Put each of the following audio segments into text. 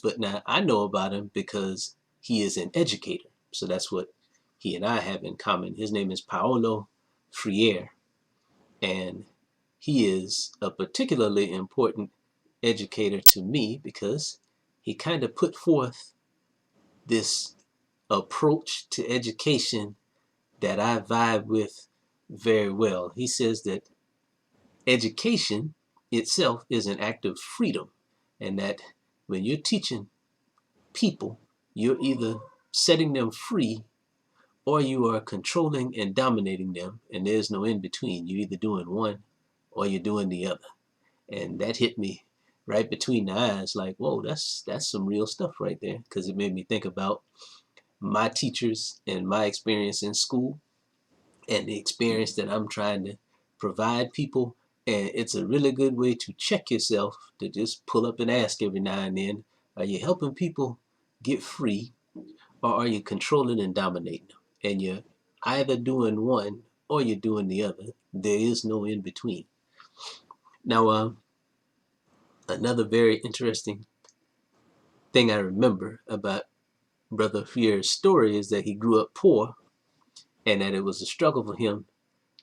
But now I know about him because he is an educator. So that's what he and I have in common. His name is Paolo Freire, and he is a particularly important educator to me because he kind of put forth this approach to education that I vibe with very well. He says that education itself is an act of freedom, and that when you're teaching people, you're either setting them free or you are controlling and dominating them, and there's no in between. You're either doing one or you're doing the other. And that hit me right between the eyes, like, whoa, that's some real stuff right there, because it made me think about my teachers and my experience in school and the experience that I'm trying to provide people. And it's a really good way to check yourself, to just pull up and ask every now and then, are you helping people get free, or are you controlling and dominating them? And you're either doing one or you're doing the other. There is no in between. Now, another very interesting thing I remember about Brother Freire's story is that he grew up poor, and that it was a struggle for him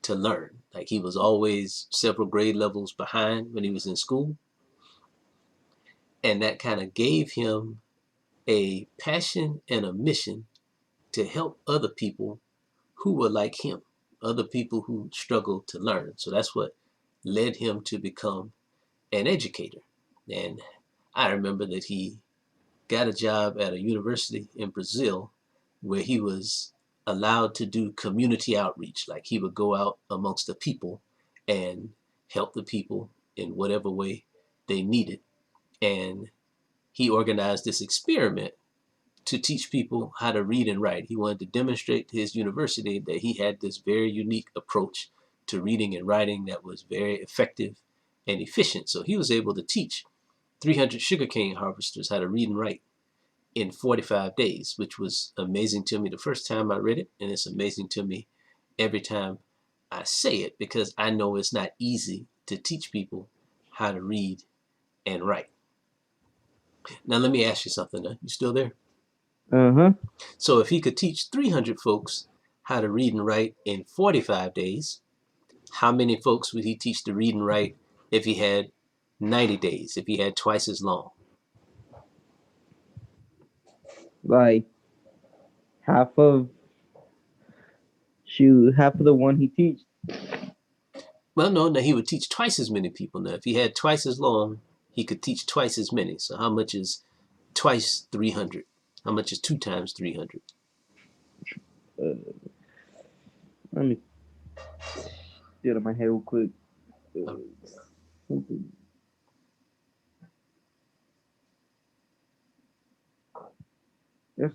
to learn. Like, he was always several grade levels behind when he was in school. And that kind of gave him a passion and a mission to help other people who were like him, other people who struggled to learn. So that's what led him to become an educator. And I remember that he got a job at a university in Brazil where he was allowed to do community outreach. Like, he would go out amongst the people and help the people in whatever way they needed. And he organized this experiment to teach people how to read and write. He wanted to demonstrate to his university that he had this very unique approach to reading and writing that was very effective and efficient. So he was able to teach 300 sugarcane harvesters how to read and write in 45 days, which was amazing to me the first time I read it, and it's amazing to me every time I say it, because I know it's not easy to teach people how to read and write. Now let me ask you something. You still there? Uh-huh. So if he could teach 300 folks how to read and write in 45 days, how many folks would he teach to read and write if he had 90 days, if he had twice as long? Like half of half of the one he teach. Well, no, he would teach twice as many people. Now, if he had twice as long, he could teach twice as many. So how much is twice 300? How much is 2 times 300? Uh, Let me get it in my head real quick. Uh, Something It's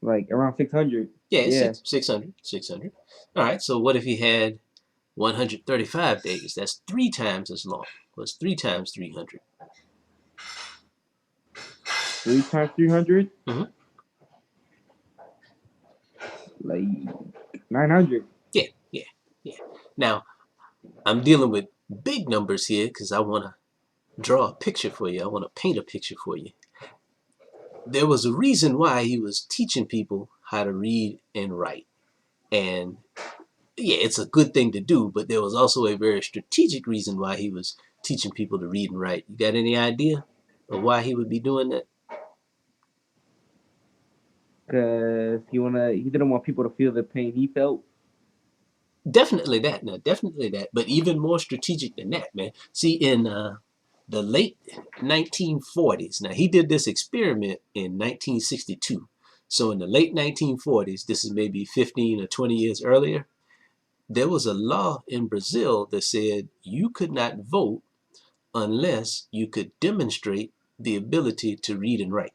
like around 600. Yeah, Yeah. 600, 600. All right, so what if he had 135 days? That's 3 times as long. What's 3 times 300? 3 times 300, Mm-hmm. like 900. Yeah, yeah, yeah. Now, I'm dealing with big numbers here because I want to draw a picture for you. I want to paint a picture for you. There was a reason why he was teaching people how to read and write. And yeah, it's a good thing to do, but there was also a very strategic reason why he was teaching people to read and write. You got any idea of why he would be doing that? Cause he didn't want people to feel the pain he felt. Definitely that. Now, definitely that. But even more strategic than that, man. See, in the late 1940s, now he did this experiment in 1962. So in the late 1940s, this is maybe 15 or 20 years earlier, there was a law in Brazil that said you could not vote unless you could demonstrate the ability to read and write.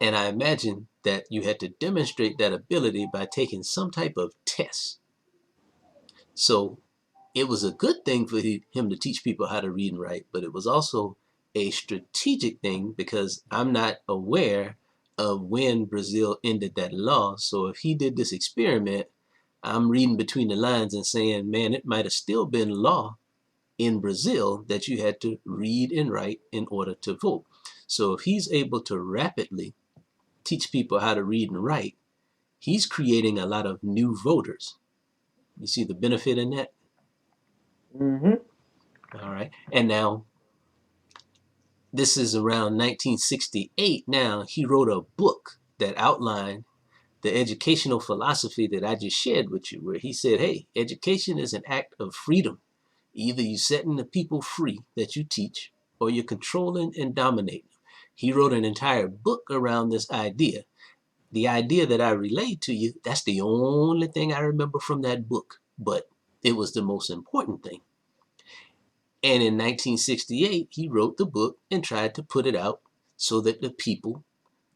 And I imagine that you had to demonstrate that ability by taking some type of test. So it was a good thing for him to teach people how to read and write, but it was also a strategic thing because I'm not aware of when Brazil ended that law. So if he did this experiment, I'm reading between the lines and saying, man, it might have still been law in Brazil that you had to read and write in order to vote. So if he's able to rapidly teach people how to read and write, he's creating a lot of new voters. You see the benefit in that? Mm-hmm. All right. And now, this is around 1968. Now, he wrote a book that outlined the educational philosophy that I just shared with you, where he said, hey, education is an act of freedom. Either you're setting the people free that you teach, or you're controlling and dominating them. He wrote an entire book around this idea. The idea that I relayed to you, that's the only thing I remember from that book, but it was the most important thing. And in 1968, he wrote the book and tried to put it out so that the people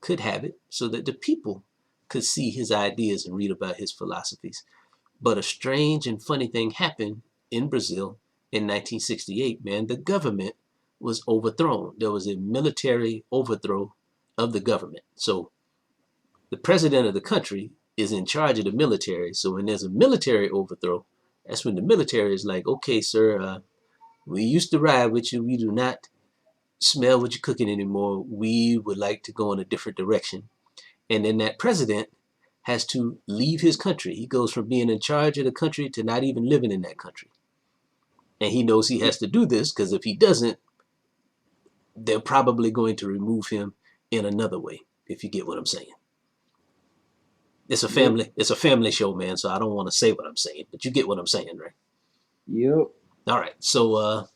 could have it, so that the people could see his ideas and read about his philosophies. But a strange and funny thing happened in Brazil in 1968, man. The government was overthrown. There was a military overthrow of the government. So the president of the country is in charge of the military. So when there's a military overthrow, that's when the military is like, okay, sir, we used to ride with you. We do not smell what you're cooking anymore. We would like to go in a different direction. And then that president has to leave his country. He goes from being in charge of the country to not even living in that country. And he knows he has to do this because if he doesn't, they're probably going to remove him in another way, if you get what I'm saying. Yep. It's a family show, man, so I don't want to say what I'm saying, but you get what I'm saying, right? Yep. All right. So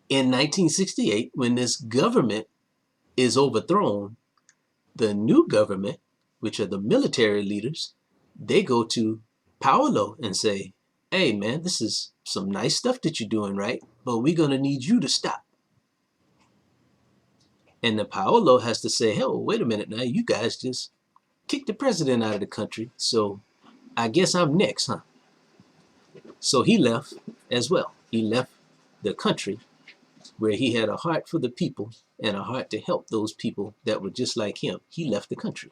in 1968, when this government is overthrown, the new government, which are the military leaders, they go to Paolo and say, hey, man, this is some nice stuff that you're doing, right? But we're going to need you to stop. And the Paolo has to say, hell, wait a minute now. You guys just kicked the president out of the country. So I guess I'm next, huh? So he left as well. He left the country where he had a heart for the people and a heart to help those people that were just like him. He left the country.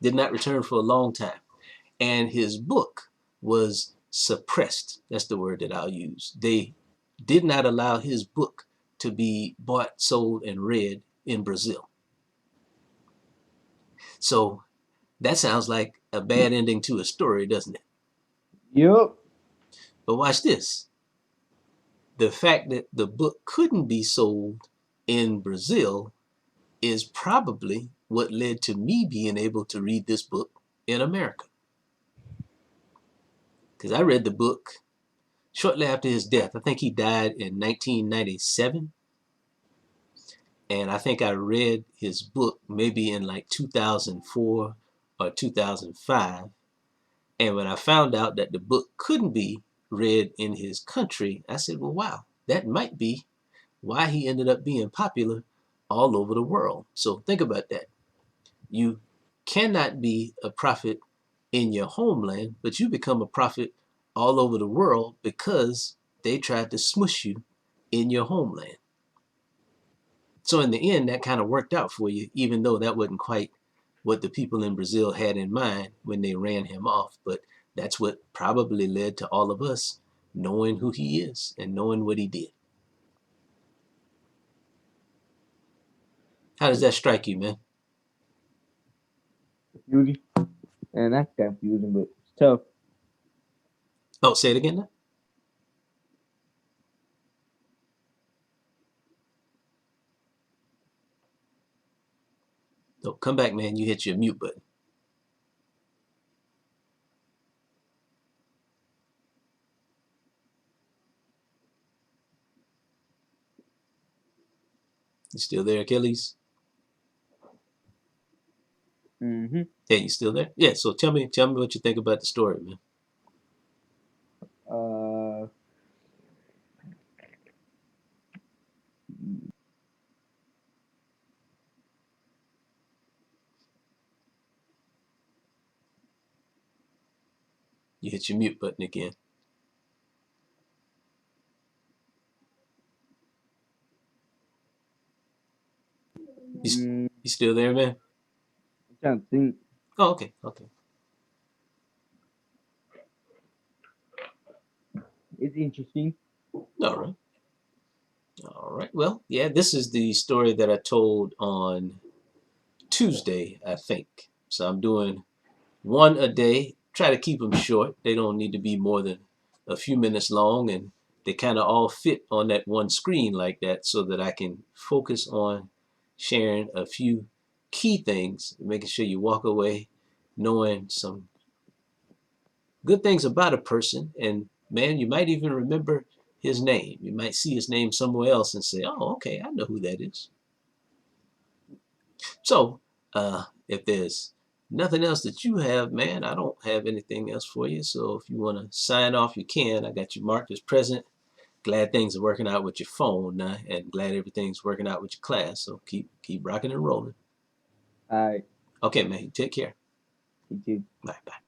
Did not return for a long time. And his book was suppressed. That's the word that I'll use. They did not allow his book to be bought, sold, and read in Brazil. So that sounds like a bad ending to a story, doesn't it? Yep. But watch this. The fact that the book couldn't be sold in Brazil is probably what led to me being able to read this book in America. Because I read the book shortly after his death. I think he died in 1997. And I think I read his book maybe in like 2004 or 2005. And when I found out that the book couldn't be read in his country, I said, well, wow, that might be why he ended up being popular all over the world. So think about that. You cannot be a prophet in your homeland, but you become a prophet all over the world because they tried to smush you in your homeland. So in the end, that kind of worked out for you, even though that wasn't quite what the people in Brazil had in mind when they ran him off. But that's what probably led to all of us knowing who he is and knowing what he did. How does that strike you, man? Confusing. And that's confusing, but it's tough. Oh, say it again now. Oh, come back, man. You hit your mute button. You still there, Achilles? Mm-hmm. Hey, you still there? Yeah. So tell me what you think about the story, man. Uh, You hit your mute button again. You, mm, you still there, man? I'm trying to think. Oh, okay, okay. It's interesting. All right. All right. Well, yeah, this is the story that I told on Tuesday, I think. So I'm doing one a day. Try to keep them short. They don't need to be more than a few minutes long, and they kind of all fit on that one screen like that so that I can focus on sharing a few key things, making sure you walk away knowing some good things about a person. And man, you might even remember his name. You might see his name somewhere else and say, oh, okay, I know who that is. So, if there's nothing else that you have, man, I don't have anything else for you. So if you want to sign off, you can. I got you marked as present. Glad things are working out with your phone, and glad everything's working out with your class. So keep rocking and rolling. All right. Okay, man. Take care. You too. Bye bye.